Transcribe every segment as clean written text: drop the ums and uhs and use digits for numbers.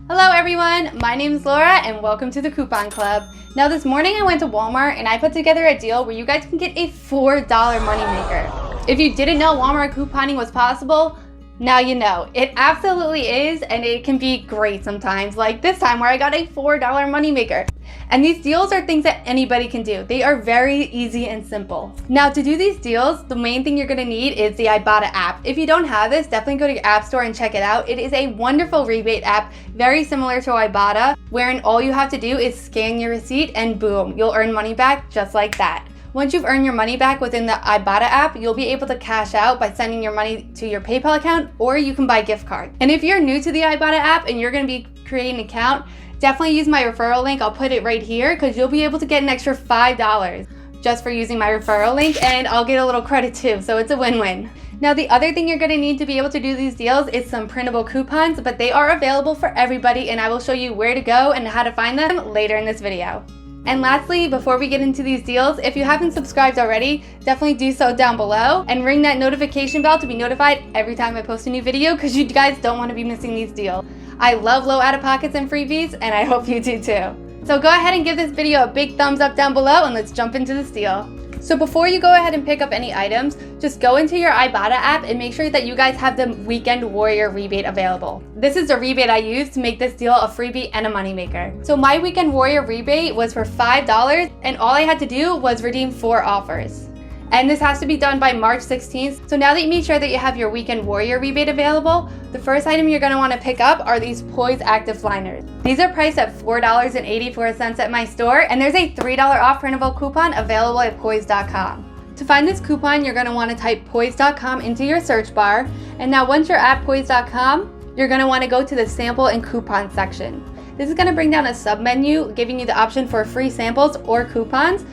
Hello everyone, my name is Laura and welcome to the Coupon Club. Now this morning I went to Walmart and I put together a deal where you guys can get a $4 moneymaker. If you didn't know Walmart couponing was possible, now you know. It absolutely is, and it can be great sometimes, like this time where I got a $4 moneymaker. And these deals are things that anybody can do. They are very easy and simple. Now to do these deals, the main thing you're gonna need is the Ibotta app. If you don't have this, definitely go to your app store and check it out. It is a wonderful rebate app, very similar to Ibotta, wherein all you have to do is scan your receipt and boom, you'll earn money back just like that. Once you've earned your money back within the Ibotta app, you'll be able to cash out by sending your money to your PayPal account, or you can buy gift cards. And if you're new to the Ibotta app and you're gonna be creating an account, definitely use my referral link. I'll put it right here because you'll be able to get an extra $5 just for using my referral link, and I'll get a little credit too, so it's a win-win. Now the other thing you're gonna need to be able to do these deals is some printable coupons, but they are available for everybody, and I will show you where to go and how to find them later in this video. And lastly, before we get into these deals, if you haven't subscribed already, definitely do so down below and ring that notification bell to be notified every time I post a new video, because you guys don't want to be missing these deals. I love low out-of-pockets and freebies, and I hope you do too. So go ahead and give this video a big thumbs up down below, and let's jump into this deal. So before you go ahead and pick up any items, just go into your Ibotta app and make sure that you guys have the Weekend Warrior rebate available. This is the rebate I used to make this deal a freebie and a moneymaker. So my Weekend Warrior rebate was for $5, and all I had to do was redeem 4 offers. And this has to be done by March 16th. So now that you make sure that you have your Weekend Warrior rebate available, the first item you're gonna wanna pick up are these Poised active liners. These are priced at $4.84 at my store, and there's a $3 off printable coupon available at poised.com. To find this coupon, you're gonna wanna type poised.com into your search bar. And now once you're at poised.com, you're gonna wanna go to the sample and coupon section. This is gonna bring down a sub-menu, giving you the option for free samples or coupons.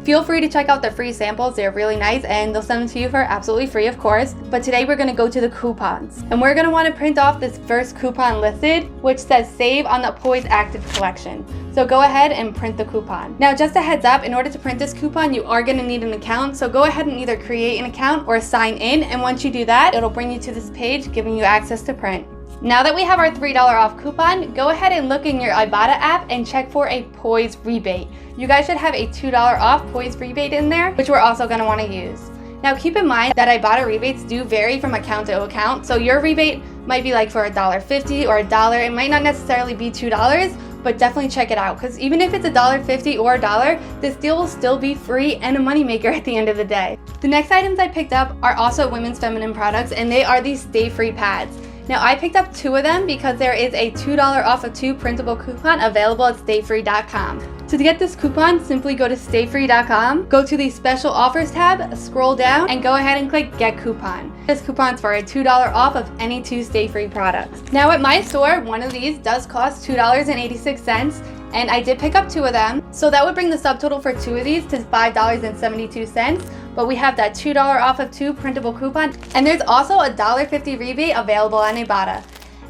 Feel free to check out the free samples. They're really nice and they'll send them to you for absolutely free, of course. But today we're gonna go to the coupons. And we're gonna wanna print off this first coupon listed, which says save on the Poised Active Collection. So go ahead and print the coupon. Now just a heads up, in order to print this coupon, you are gonna need an account. So go ahead and either create an account or sign in. And once you do that, it'll bring you to this page, giving you access to print. Now that we have our $3 off coupon, go ahead and look in your Ibotta app and check for a Poised rebate. You guys should have a $2 off Poised rebate in there, which we're also going to want to use. Now keep in mind that Ibotta rebates do vary from account to account, so your rebate might be like for $1.50 or $1. It might not necessarily be $2, but definitely check it out, because even if it's $1.50 or $1, this deal will still be free and a moneymaker at the end of the day. The next items I picked up are also women's feminine products, and they are these Stay Free pads. Now I picked up 2 of them because there is a $2 off of 2 printable coupon available at stayfree.com. So to get this coupon, simply go to stayfree.com, go to the special offers tab, scroll down, and go ahead and click get coupon. This coupon's for a $2 off of any 2 Stay Free products. Now at my store, one of these does cost $2.86, and I did pick up 2 of them. So that would bring the subtotal for 2 of these to $5.72. But we have that $2 off of 2 printable coupon, and there's also a $1.50 rebate available on Ibotta.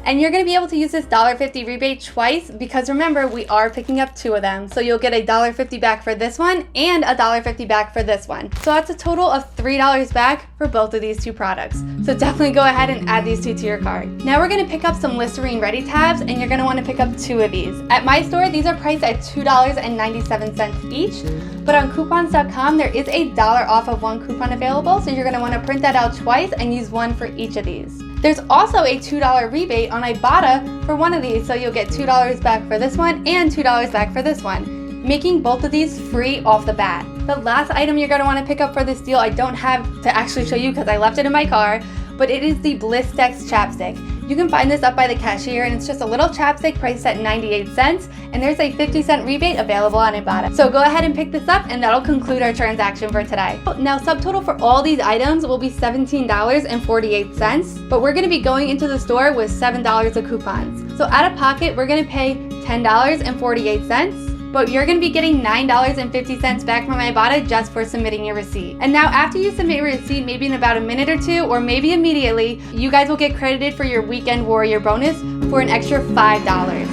And you're gonna be able to use this $1.50 rebate twice, because remember, we are picking up 2 of them. So you'll get a $1.50 back for this one and a $1.50 back for this one. So that's a total of $3 back for both of these 2 products. So definitely go ahead and add these 2 to your cart. Now we're gonna pick up some Listerine Ready tabs, and you're gonna wanna pick up 2 of these. At my store, these are priced at $2.97 each. But on coupons.com, there is a $1 off of 1 coupon available, so you're gonna wanna print that out twice and use 1 for each of these. There's also a $2 rebate on Ibotta for 1 of these, so you'll get $2 back for this one and $2 back for this one, making both of these free off the bat. The last item you're gonna wanna pick up for this deal, I don't have to actually show you because I left it in my car, but it is the Blistex Chapstick. You can find this up by the cashier, and it's just a little chapstick priced at 98 cents, and there's a 50-cent rebate available on Ibotta. So go ahead and pick this up, and that'll conclude our transaction for today. Now subtotal for all these items will be $17.48, but we're gonna be going into the store with $7 of coupons. So out of pocket, we're gonna pay $10.48. But you're going to be getting $9.50 back from Ibotta just for submitting your receipt. And now after you submit your receipt, maybe in about a minute or 2, or maybe immediately, you guys will get credited for your Weekend Warrior bonus for an extra $5.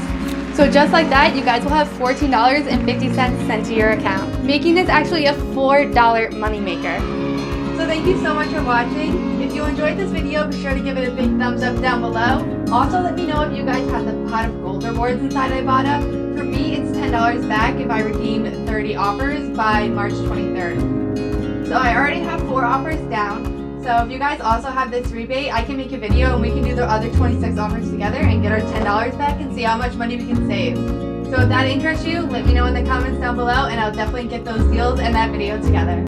So just like that, you guys will have $14.50 sent to your account, making this actually a $4 moneymaker. So thank you so much for watching. If you enjoyed this video, be sure to give it a big thumbs up down below. Also, let me know if you guys have the pot of gold rewards inside Ibotta. For me, it's $10 back if I redeem 30 offers by March 23rd. So I already have 4 offers down. So if you guys also have this rebate, I can make a video and we can do the other 26 offers together and get our $10 back and see how much money we can save. So if that interests you, let me know in the comments down below and I'll definitely get those deals and that video together.